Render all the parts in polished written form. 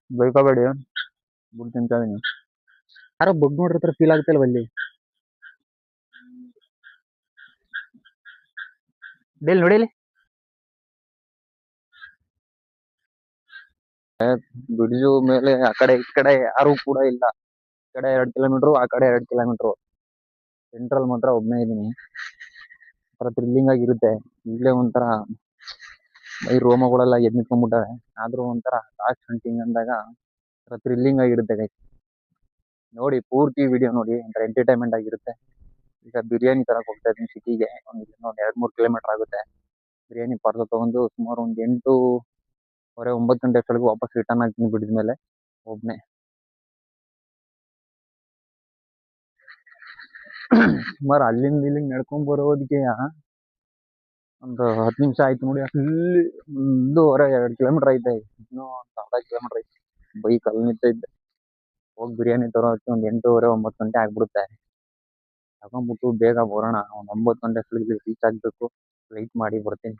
ಬೈಕೋಬೇಡಿ ಬುಡ್ ತಿಂತಾ ಇದೀನಿ. ಯಾರೋ ಬಗ್ ನೋಡ್ರ ಫೀಲ್ ಆಗ್ತಿಲ್ವ ಅಲ್ಲಿ ಡೇಲ್ ನೋಡಿಲಿ ಬಿಡಿಯೋ ಮೇಲೆ ಆ ಕಡೆ ಈ ಕಡೆ ಯಾರು ಕೂಡ ಇಲ್ಲ. ಈ ಕಡೆ 2 ಕಿಲೋಮೀಟರ್ ಆ ಕಡೆ 2 ಕಿಲೋಮೀಟರ್. ಸೆಂಟ್ರಲ್ ಮಾತ್ರ ಒಬ್ನೇ ಇದೀನಿ. ಒಂಥರ ಥ್ರಿಲ್ಲಿಂಗ್ ಆಗಿರುತ್ತೆ. ಇಲ್ಲೇ ಒಂಥರ ಮೈ ರೋಮಗಳೆಲ್ಲ ಎದ್ ನಿಂತ್ಕೊಂಡ್ಬಿಟ್ಟವೆ. ಆದ್ರೂ ಒಂಥರ ಲಾಸ್ಟ್ ಹಂಟಿಂಗ್ ಅಂದಾಗ ಒಂಥರ ಥ್ರಿಲ್ಲಿಂಗ್ ಆಗಿರುತ್ತೆ ಗೈಸ್. ನೋಡಿ ಪೂರ್ತಿ ವಿಡಿಯೋ ನೋಡಿ ಒಂಥರ ಎಂಟರ್ಟೈನ್ಮೆಂಟ್ ಆಗಿರುತ್ತೆ. ಈಗ ಬಿರಿಯಾನಿ ತರಕ್ ಹೋಗ್ತಾ ಇದ್ದೀನಿ ಸಿಟಿಗೆ. ಒಂದ್ 2-3 ಕಿಲೋಮೀಟರ್ ಆಗುತ್ತೆ. ಬಿರಿಯಾನಿ ಪಾರ್ಸಲ್ ತಗೊಂಡು ಸುಮಾರು ಒಂದು 8:30 9 ಗಂಟೆ ಅಷ್ಟೊಳಗೆ ವಾಪಸ್ ರಿಟರ್ನ್ ಆಗ್ತೀನಿ ಬಿಡಿದ್ಮೇಲೆ ಒಬ್ನೇ. ಸುಮಾರು ಅಲ್ಲಿಂದ ಇಲ್ಲಿಂದ ನಡ್ಕೊಂಡ್ ಬರೋದಕ್ಕೆ ಒಂದು 10 ನಿಮಿಷ ಆಯ್ತು ನೋಡಿ. ಅಲ್ಲಿ 1.5-2 ಕಿಲೋಮೀಟರ್ ಐತೆ. ಇನ್ನೂ ಒಂದು ಅರ್ಧ ಕಿಲೋಮೀಟರ್ ಐತೆ. ಬೈಕ್ ಅಲ್ಲಿ ನಿಂತ ಇದ್ದೆ. ಹೋಗಿ ಬಿರಿಯಾನಿ ತರೋಕೆ ಒಂದು 8:30 9 ಗಂಟೆ ಆಗ್ಬಿಡುತ್ತೆ. ತಗೊಂಡ್ಬಿಟ್ಟು ಬೇಗ ಬರೋಣ. ಒಂದು 9 ಗಂಟೆ ಅಷ್ಟೊಳಗೆ ರೀಚ್ ಆಗ್ಬೇಕು. ವೆಯ್ಟ್ ಮಾಡಿ ಬರ್ತೀನಿ.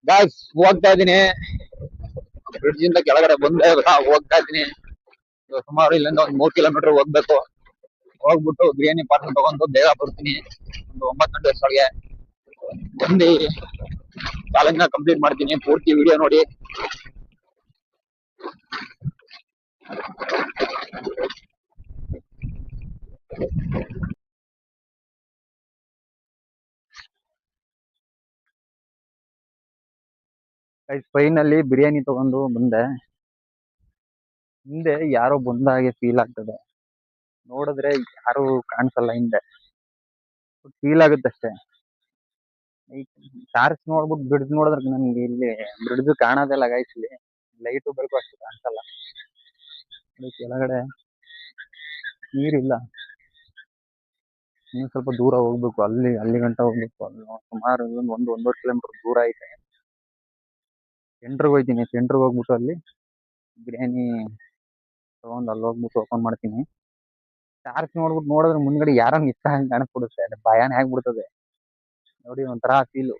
ಗಾಯ್ಸ್ ಹೋಗ್ತಾ ಇದೀನಿ. ಬ್ರಿಡ್ಜ್ ಇಂದ ಕೆಳಗಡೆ ಬಂದೆ ಹೋಗ್ತಾ ಇದೀನಿ. ಸುಮಾರು ಇಲ್ಲಿಂದ ಒಂದು 3 ಕಿಲೋಮೀಟರ್ ಹೋಗ್ಬೇಕು. ಹೋಗ್ಬಿಟ್ಟು ಬಿರಿಯಾನಿ ಪಾರ್ಸಲ್ ತಗೊಂಡು ಬೇಗ ಬರ್ತೀನಿ. ಒಂದು 9 ಗಂಟೆ ಅಷ್ಟೊಳಗೆ ಬಂದು ಚಾಲೆಂಜ್ ನ ಕಂಪ್ಲೀಟ್ ಮಾಡ್ತೀನಿ. ಪೂರ್ತಿ ವಿಡಿಯೋ ನೋಡಿ. ಫೈನಲ್ಲಿ ಬಿರಿಯಾನಿ ತಗೊಂಡು ಬಂದೆ. ಹಿಂದೆ ಯಾರೋ ಬಂದ ಹಾಗೆ ಫೀಲ್ ಆಗ್ತದೆ. ನೋಡಿದ್ರೆ ಯಾರು ಕಾಣಿಸಲ್ಲ ಹಿಂದೆ. ಫೀಲ್ ಆಗುತ್ತೆ ಅಷ್ಟೇ. ಈ ಚಾರ್ಜ್ ನೋಡ್ಬಿಟ್ಟು ಬ್ರಿಡ್ಜ್ ನೋಡಿದ್ರೆ ನನ್ಗೆ ಇಲ್ಲಿ ಬ್ರಿಡ್ಜ್ ಕಾಣೋದಿಲ್ಲ ಗೈಸ್. ಇಲ್ಲಿ ಲೈಟು ಬೆಳಕು ಅಷ್ಟು ಕಾಣಿಸಲ್ಲ. ಕೆಳಗಡೆ ನೀರಿಲ್ಲ. ಇನ್ನು ಸ್ವಲ್ಪ ದೂರ ಹೋಗ್ಬೇಕು. ಅಲ್ಲಿ ಗಂಟ ಹೋಗ್ಬೇಕು. ಅಲ್ಲಿ ಸುಮಾರು ಒಂದು 1.5 ಕಿಲೋಮೀಟರ್ ದೂರ ಐತೆ. ಸೆಂಟ್ರಿಗೆ ಹೋಗ್ತೀನಿ. ಸೆಂಟ್ರಿಗೆ ಹೋಗ್ಬಿಟ್ಟು ಅಲ್ಲಿ ಬಿರಿಯಾನಿ ತಗೊಂಡು ಅಲ್ಲಿ ಹೋಗ್ಬಿಟ್ಟು ಓಪನ್ ಮಾಡ್ತೀನಿ. ಚಾರ್ಜ್ ನೋಡಿದ್ರೆ ಮುಂದ್ಗಡೆ ಯಾರೋ ನಿಂತ ಹಂಗೆ ಕಾಣಿಸ್ಬಿಡುತ್ತೆ. ಅದು ಭಯಾನೇ ಆಗ್ಬಿಡ್ತದೆ ನೋಡಿ. ಒಂಥರ ಫೀಲು.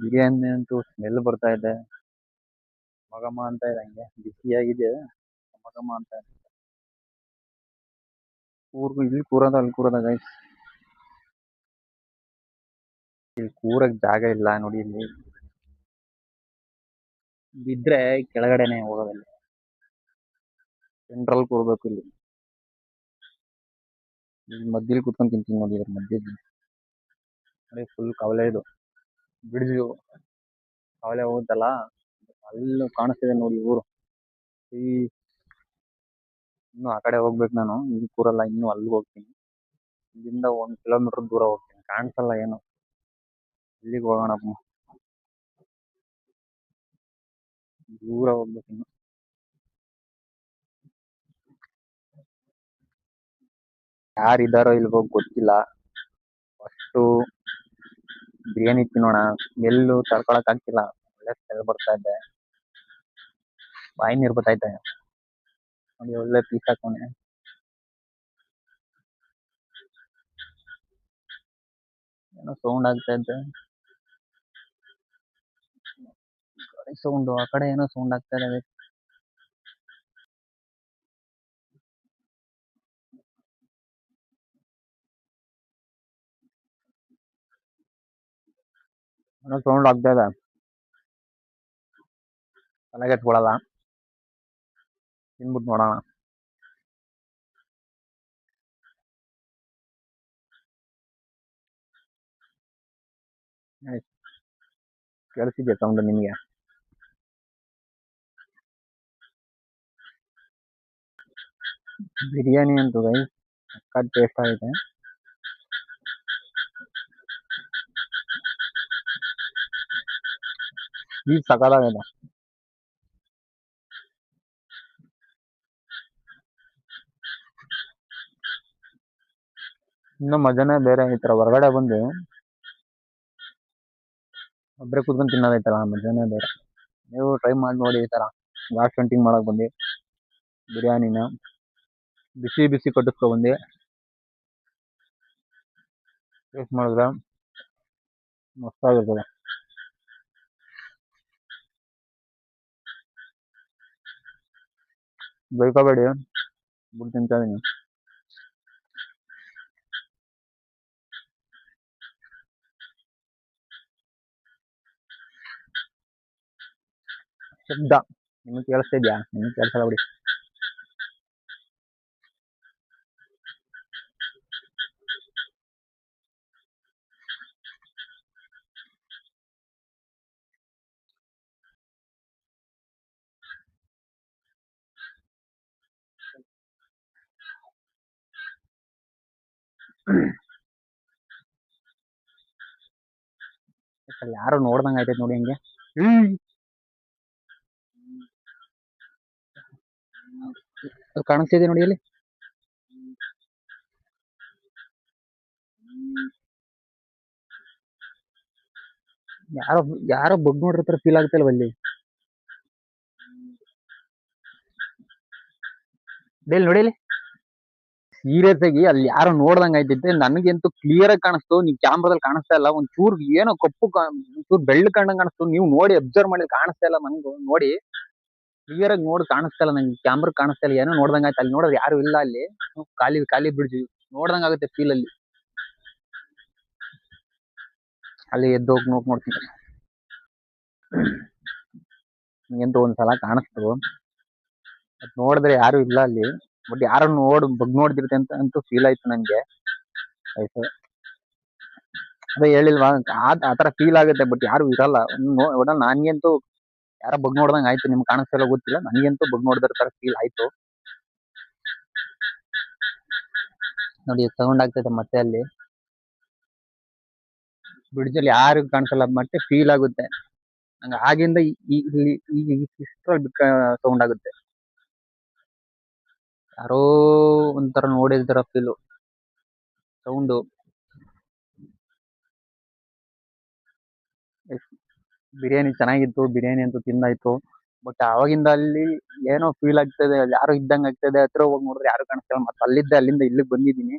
ಬಿರಿಯಾನಿ ಅಂತೂ ಸ್ಮೆಲ್ ಬರ್ತಾ ಇದೆ. ಮಗಮ್ಮ ಅಂತ ಇದೆ. ಹಂಗೆ ಬಿಸಿಯಾಗಿದೆ. ಮಗಮ್ಮ ಅಂತ ಇದೆ. ಇಲ್ಲಿ ಕೂರೋದ ಅಲ್ಲಿ ಕೂರೋದ ಗೈಸ್. ಇಲ್ಲಿ ಕೂರಕ್ ಜಾಗ ಇಲ್ಲ ನೋಡಿ. ಇಲ್ಲಿ ಬಿದ್ರೆ ಕೆಳಗಡೆನೆ ಹೋಗೋದಲ್ಲಿ. ಸೆಂಟ್ರಲ್ ಕೂರ್ಬೇಕು. ಇಲ್ಲಿ ಮಧ್ಯದಲ್ಲಿ ಕುತ್ಕೊಂಡ್ ತಿಂತೀನಿ ನೋಡಿ. ಇದ್ರ ಮಧ್ಯದಲ್ಲಿ ನೋಡಿ ಫುಲ್ ಕವಲೆ. ಇದು ಬ್ರಿಡ್ಜ್ ಕವಲೆ ಹೋಗುತ್ತಲ್ಲ ಅಲ್ಲಿ ಕಾಣಿಸ್ತಿದೆ ನೋಡಿ ಊರು. ಇನ್ನು ಆ ಕಡೆ ಹೋಗ್ಬೇಕು ನಾನು. ಇಲ್ಲಿ ಕೂರಲ್ಲ. ಇನ್ನು ಅಲ್ಲಿ ಹೋಗ್ತೀನಿ. ಇಲ್ಲಿಂದ 1 ಕಿಲೋಮೀಟರ್ ದೂರ ಹೋಗ್ತೀನಿ. ಕಾಣಿಸಲ್ಲ ಏನು. ಇಲ್ಲಿಗೆ ಹೋಗೋಣ. ದೂರ ಹೋಗ್ಬೇಕು ಇನ್ನು. ಯಾರಿದ್ದಾರೋ ಇಲ್ವೋ ಗೊತ್ತಿಲ್ಲ. ಫಸ್ಟು ಬಿರಿಯಾನಿ ತಿನ್ನೋಣ. ಸ್ಮೆಲ್ಲು ತಡ್ಕೊಳಕ್ ಆಗ್ತಿಲ್ಲ. ಒಳ್ಳೆ ಸ್ಮೆಲ್ ಬರ್ತಾ ಇದೆ. ಬಾಯಿ ನೀರು ಬರ್ತೈತೆ ನೋಡಿ. ಒಳ್ಳೆ ಪೀಸ್ ಹಾಕೋನೆ. ಏನೋ ಸೌಂಡ್ ಆಗ್ತಾ ಇದೆ. ಸೌಂಡ್ ಆ ಕಡೆ ಏನೋ ಸೌಂಡ್ ಆಗ್ತಾ ಇದೆ. ಏನೋ ಸೌಂಡ್ ಆಗ್ತಾ ಇದೆ. ತಲೆಗೆ ಎತ್ಕೊಳಲ್ಲ. ತಿನ್ಬಿಟ್ಟು ನೋಡೋಣ. ಕೇಳಿಸಿದ್ಯಾ ಸೌಂಡ್ ನಿಮಗೆ? ಬಿರಿಯಾನಿ ಅಂತೂ ಗೈಸ್ ಸಕ್ಕತ್ ಟೇಸ್ಟ್ ಆಗಿದೆ. ಈ ಸಕಲಾಗಿದೆ. ಇನ್ನು ಮಜಾನೇ ಬೇರೆ. ಈ ತರ ಹೊರಗಡೆ ಬಂದು ಒಬ್ಬರೇ ಕೂತ್ಕೊಂಡು ತಿನ್ನೋದೈತಲ್ಲ ಮಜಾನೇ ಬೇರೆ. ನೀವು ಟ್ರೈ ಮಾಡಿ ನೋಡಿ. ಈ ತರ ಲಾಸ್ಟ್ ಹಂಟಿಂಗ್ ಮಾಡಕ್ ಬಂದು ಬಿರಿಯಾನಿನ ಬಿಸಿ ಬಿಸಿ ಕಟ್ಟಿಸ್ಕೊ ಬಂದು ಟೇಸ್ಟ್ ಮಾಡಿದ್ರೆ ಮಸ್ತಾಗಿರ್ತದೆ. ಬೈಕೋಬೇಡಿ, ಬಿಟ್ಟು ತಿಂತಾ ಇದೀನಿ. ಶಬ್ದ ನಿಮಗೆ ಕೇಳಿಸ್ತಾ ಇದ್ಯಾ? ನಿಮಗೆ ಕೇಳಿಸಲ್ಲ ಬಿಡಿ. ಯಾರು ನೋಡ್ದಂಗ ಆಯ್ತೈತೆ ನೋಡಿ ಹಿಂಗೆ. ಕಾಣಿಸ್ತಿದೆ ನೋಡಿ ಅಲ್ಲಿ. ಯಾರೋ ಯಾರೋ ಬಗ್ ನೋಡಿರ್ತಾರ ಫೀಲ್ ಆಗುತ್ತಲ್ವ ಅಲ್ಲಿ. ಡೇಲ್ ನೋಡಿ ಅಲ್ಲಿ. ಸೀರಿಯಸ್ ಆಗಿ ಅಲ್ಲಿ ಯಾರೋ ನೋಡ್ದಂಗ ಆಯ್ತೈತೆ. ನನಗಂತೂ ಕ್ಲಿಯರ್ ಆಗಿ ಕಾಣಿಸ್ತು. ನೀವು ಕ್ಯಾಮ್ರಾದಲ್ಲಿ ಕಾಣಿಸ್ತಾ ಇಲ್ಲ. ಒಂಚೂರು ಏನೋ ಕಪ್ಪು ಒಂಚೂರು ಬೆಳ್ಳ ಕಂಡಂಗ್ ಕಾಣಿಸ್ತು. ನೀವು ನೋಡಿ ಅಬ್ಸರ್ವ್ ಮಾಡಿ ಕಾಣಿಸ್ತಾ ಇಲ್ಲ. ನಂಗು ನೋಡಿ ಕ್ಲಿಯರ್ ಆಗಿ ನೋಡಿ ಕಾಣಿಸ್ತಾ ಇಲ್ಲ. ನಂಗೆ ಕ್ಯಾಮ್ರಾ ಕಾಣಿಸ್ತಾ ಇಲ್ಲ. ಏನೋ ನೋಡ್ದಂಗ ಆಯ್ತು. ಅಲ್ಲಿ ನೋಡಿದ್ರೆ ಯಾರು ಇಲ್ಲ ಅಲ್ಲಿ. ಖಾಲಿ ಖಾಲಿ ಬ್ರಿಡ್ಜ್ ನೋಡ್ದಂಗ ಆಗುತ್ತೆ ಫೀಲ್ ಅಲ್ಲಿ. ಅಲ್ಲಿ ಎದ್ದು ಹೋಗಿ ನೋಡ್ತೀನಿ. ನಂಗಂತೂ ಒಂದ್ಸಲ ಕಾಣಿಸ್ತು. ನೋಡಿದ್ರೆ ಯಾರು ಇಲ್ಲ ಅಲ್ಲಿ. ಬಟ್ ಯಾರೋ ಬಗ್ ನೋಡ್ತಿರುತ್ತೆ ಅಂತ ಅಂತೂ ಫೀಲ್ ಆಯ್ತು ನಂಗೆ. ಆಯ್ತು ಅದೇ ಹೇಳಿಲ್ವಾ, ಆತರ ಫೀಲ್ ಆಗುತ್ತೆ. ಬಟ್ ಯಾರು ಇರಲ್ಲ. ಒಟ್ನಲ್ಲಿ ನನ್ಗಂತೂ ಯಾರೋ ಬಗ್ ನೋಡ್ದಂಗ ಆಯ್ತು. ನಿಮ್ಗೆ ಕಾಣಿಸ್ತಿಲ್ಲ ಗೊತ್ತಿಲ್ಲ. ನನಗಂತೂ ಬಗ್ ನೋಡಿದ್ರ ತರ ಫೀಲ್ ಆಯ್ತು. ನೋಡಿ ಸೌಂಡ್ ಆಗ್ತೈತೆ ಮತ್ತೆ ಅಲ್ಲಿ. ಬ್ರಿಡ್ಜ್ ಅಲ್ಲಿ ಯಾರಿಗೂ ಕಾಣಿಸಲ್ಲ. ಮತ್ತೆ ಫೀಲ್ ಆಗುತ್ತೆ ನಂಗೆ ಆಗಿಂದ ಸೌಂಡ್ ಆಗುತ್ತೆ. ಯಾರೋ ಒಂಥರ ನೋಡಿದ್ರ ಫೀಲು ಸೌಂಡು. ಬಿರಿಯಾನಿ ಚೆನ್ನಾಗಿತ್ತು. ಬಿರಿಯಾನಿ ಅಂತೂ ತಿಂದಾಯ್ತು. ಬಟ್ ಅವಾಗಿಂದ ಅಲ್ಲಿ ಏನೋ ಫೀಲ್ ಆಗ್ತದೆ. ಅಲ್ಲಿ ಯಾರೋ ಇದ್ದಂಗ ಆಗ್ತದೆ. ಹತ್ರ ಹೋಗಿ ನೋಡಿದ್ರೆ ಯಾರು ಕಾಣಿಸ್ತಲ್ಲ. ಮತ್ತೆ ಅಲ್ಲಿಂದ ಇಲ್ಲಿಗೆ ಬಂದಿದ್ದೀನಿ.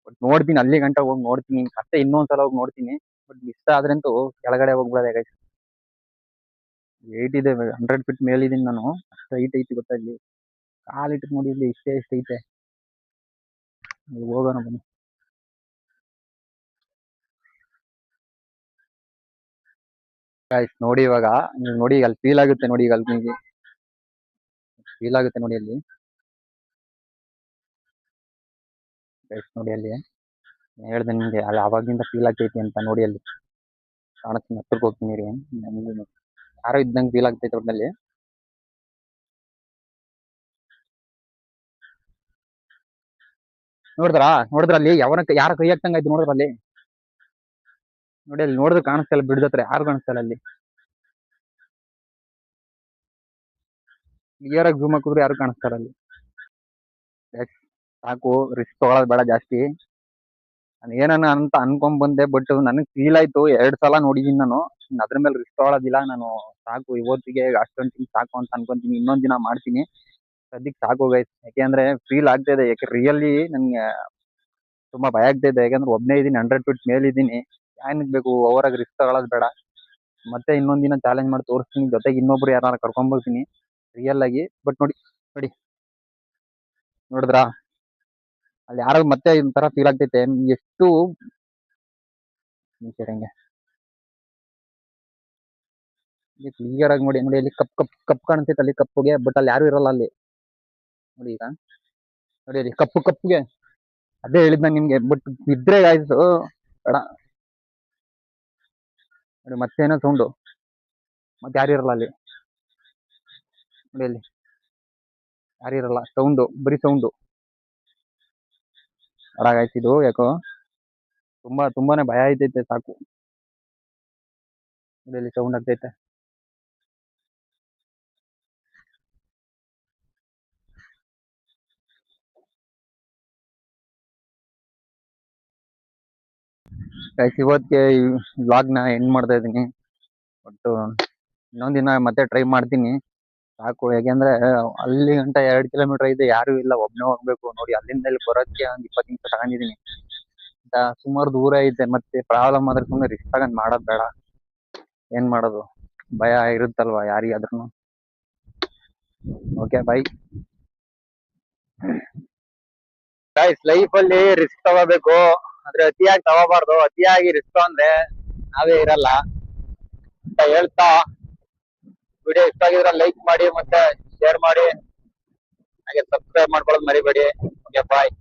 ಬಟ್ ನೋಡ್ತೀನಿ, ಅಲ್ಲಿ ಗಂಟ ಹೋಗಿ ನೋಡ್ತೀನಿ. ಮತ್ತೆ ಇನ್ನೊಂದ್ಸಲ ಹೋಗಿ ನೋಡ್ತೀನಿ. ಬಟ್ ಇಷ್ಟ ಆದ್ರಂತೂ ಕೆಳಗಡೆ ಹೋಗ್ಬಿಡೋದೆ ಗೈಸ್. 8 ಇದೆ, 100 ಫೀಟ್ ಮೇಲಿದ್ದೀನಿ ನಾನು. ಅಷ್ಟು ಹೈಟ್ ಐತಿ ಗೊತ್ತಾ ಇಲ್ಲಿ. ಕಾಲಿಟ್ಟು ನೋಡಿ ಇಲ್ಲಿ ಇಷ್ಟೇ ಐತೆ. ಹೋಗೋಣ ಬನ್ನಿ ಗೈಸ್. ನೋಡಿ ಇವಾಗ ನೀವು ನೋಡಿ ಅಲ್ಲಿ ಫೀಲ್ ಆಗುತ್ತೆ. ನೋಡಿ ಈಗ ಅಲ್ಲಿ ನಿಮಗೆ ಫೀಲ್ ಆಗುತ್ತೆ ನೋಡಿ ಅಲ್ಲಿ ಗೈಸ್. ನೋಡಿ ಅಲ್ಲಿ ಹೇಳ್ದೆ ನಿಮ್ಗೆ ಅಲ್ಲಿ ಅವಾಗಿಂದ ಫೀಲ್ ಆಗ್ತೈತಿ ಅಂತ. ನೋಡಿ ಅಲ್ಲಿ ಕಾಣಿಸ್ತೀನಿ. ಹತ್ರಕ್ಕೆ ಹೋಗ್ತೀನಿ ರೀ. ಯಾರೋ ಇದ್ದಂಗೆ ಫೀಲ್ ಆಗ್ತೈತೆ ಒಟ್ನಲ್ಲಿ. ನೋಡಿದ್ರ ಅಲ್ಲಿ ಯಾರ ಕೈ ಹಾಕ್ತಂಗ ಆಯ್ತು. ನೋಡಿದ್ರ ಅಲ್ಲಿ ನೋಡಿ. ಅಲ್ಲಿ ನೋಡಿದ್ರೆ ಕಾಣಿಸ್ತಲ್ಲ. ಬ್ರಿಡ್ಜ್ ಹತ್ರ ಯಾರು ಕಾಣಿಸ್ತಲ್ಲ ಅಲ್ಲಿ. ಕ್ಲಿಯರ್ ಆಗಿ ಜೂಮ್ ಹಾಕಿದ್ರು ಯಾರು ಕಾಣಿಸ್ತಾರ ಅಲ್ಲಿ. ಸಾಕು, ರಿಸ್ಕ್ ತಗೊಳೋದು ಬೇಡ ಜಾಸ್ತಿ. ನಾನು ಏನನ್ನ ಅಂತ ಅನ್ಕೊಂಡ್ ಬಂದೆ. ಬಟ್ ನನಗೆ ಫೀಲ್ ಆಯ್ತು. 2 ಸಲ ನೋಡಿದೀನಿ ನಾನು. ಅದ್ರ ಮೇಲೆ ರಿಸ್ಕ್ ತಗೊಳೋದಿಲ್ಲ ನಾನು. ಸಾಕು ಇವತ್ತಿಗೆ ಅಷ್ಟೊಂದು ಸಾಕು ಅಂತ ಅನ್ಕೊಂತೀನಿ. ಇನ್ನೊಂದ್ ದಿನ ಮಾಡ್ತೀನಿ. ಸದ್ಯಕ್ಕೆ ಸಾಕು ಗೈಸ್. ಯಾಕೆಂದ್ರೆ ಫೀಲ್ ಆಗ್ತಿದೆ. ಯಾಕೆ ರಿಯಲಿ ನನ್ಗೆ ತುಂಬಾ ಭಯ ಆಗ್ತಿದೆ. ಯಾಕಂದ್ರೆ ಒಬ್ನೇ ಇದೀನಿ, 100 ಫೀಟ್ ಮೇಲೆ ಇದೀನಿ. ಏನಕ್ಕೆ ಬೇಕು ಓವರ್ ಆಗಿ ರಿಸ್ಕ್ ತಗೊಳೋದು ಬೇಡ. ಮತ್ತೆ ಇನ್ನೊಂದ್ ದಿನ ಚಾಲೆಂಜ್ ಮಾಡಿ ತೋರಿಸ್ತೀನಿ. ಜೊತೆಗೆ ಇನ್ನೊಬ್ರು ಯಾರು ಕರ್ಕೊಂಡ್ ಬರ್ತೀನಿ ರಿಯಲ್ ಆಗಿ. ಬಟ್ ನೋಡಿ ನೋಡಿದ್ರಾ ಅಲ್ಲಿ ಯಾರೋ ಮತ್ತೆ ಒಂಥರ ಫೀಲ್ ಆಗ್ತೈತೆ. ಎಷ್ಟು ಹಂಗೆ ಕ್ಲಿಯರ್ ಆಗಿ ನೋಡಿ. ಅಲ್ಲಿ ಕಪ್ ಕಾಣಿಸ್ತೈತೆ ಅಲ್ಲಿ ಕಪ್ಪುಗೆ. ಬಟ್ ಅಲ್ಲಿ ಯಾರು ಇರಲ್ಲ ಅಲ್ಲಿ. ನೋಡಿ ಈಗ ನೋಡಿ ಅಲ್ಲಿ ಕಪ್ಪುಗೆ. ಅದೇ ಹೇಳಿದ್ ನಾನು ನಿಮ್ಗೆ. ಬಟ್ ಇದ್ರೆ ಆಯ್ತು ಬೇಡ ನೋಡಿ. ಮತ್ತೇನೋ ಸೌಂಡು. ಮತ್ತೆ ಯಾರು ಇರಲ್ಲ ಅಲ್ಲಿ. ನೋಡಿ ಅಲ್ಲಿ ಯಾರು ಇರಲ್ಲ. ಸೌಂಡು, ಬರೀ ಸೌಂಡು. ಹಾಗಾಯ್ತಿದು ಯಾಕೋ ತುಂಬಾನೇ ಭಯ ಆಯ್ತೈತೆ. ಸಾಕು ಇಲ್ಲಿ ಸೌಂಡ್ ಆಗ್ತೈತೆ. ಇವತ್ತಿಗೆ ಈ ವ್ಲಾಗ್ನ ಎಂಡ್ ಮಾಡ್ತಾ ಇದೀನಿ. ಬಟ್ ಇನ್ನೊಂದ್ ದಿನ ಮತ್ತೆ ಟ್ರೈ ಮಾಡ್ತೀನಿ. ಸಾಕು, ಯಾಕೆಂದ್ರೆ ಅಲ್ಲಿ ಗಂಟ 2 ಕಿಲೋಮೀಟರ್ ಇದೆ. ಯಾರು ಇಲ್ಲ, ಒಬ್ನೇ ಹೋಗ್ಬೇಕು. ನೋಡಿ ಅಲ್ಲಿಂದ ಇಲ್ಲಿ ಬರೋದಕ್ಕೆ ಒಂದ್ 20 ನಿಮಿಷ ತಗೊಂಡಿದೀನಿ. ಆಯ್ತಾ ಸುಮಾರು ದೂರ ಐತೆ ಮತ್ತೆ ಪ್ರಾಬ್ಲಮ್ ಆದ್ರೆ ಸುಮ್ಮನೆ ರಿಸ್ಕ್ ತಗೊಂಡ್ ಮಾಡೋದ್ ಬೇಡ. ಏನ್ ಮಾಡೋದು, ಭಯ ಇರುತ್ತಲ್ವಾ ಯಾರಿಗಾದ್ರೂ. Okay by. ಗೈಸ್ ಲೈಫ್ ಅಲ್ಲಿ ರಿಸ್ಕ್ ತಗೋಬೇಕು, ಆದ್ರೆ ಅತಿಯಾಗಿ ತಗೋಬಾರ್ದು. ಅತಿಯಾಗಿ ರಿಸ್ಕ್ ಅಂದ್ರೆ ನಾವೇ ಇರಲ್ಲ ಅಂತ ಹೇಳ್ತಾ, ವಿಡಿಯೋ ಇಷ್ಟ ಆಗಿದ್ರೆ ಲೈಕ್ ಮಾಡಿ ಮತ್ತೆ ಶೇರ್ ಮಾಡಿ, ಹಾಗೆ ಸಬ್ಸ್ಕ್ರೈಬ್ ಮಾಡ್ಕೊಳ್ಳೋದು ಮರಿಬೇಡಿ. ಓಕೆ ಬಾಯ್.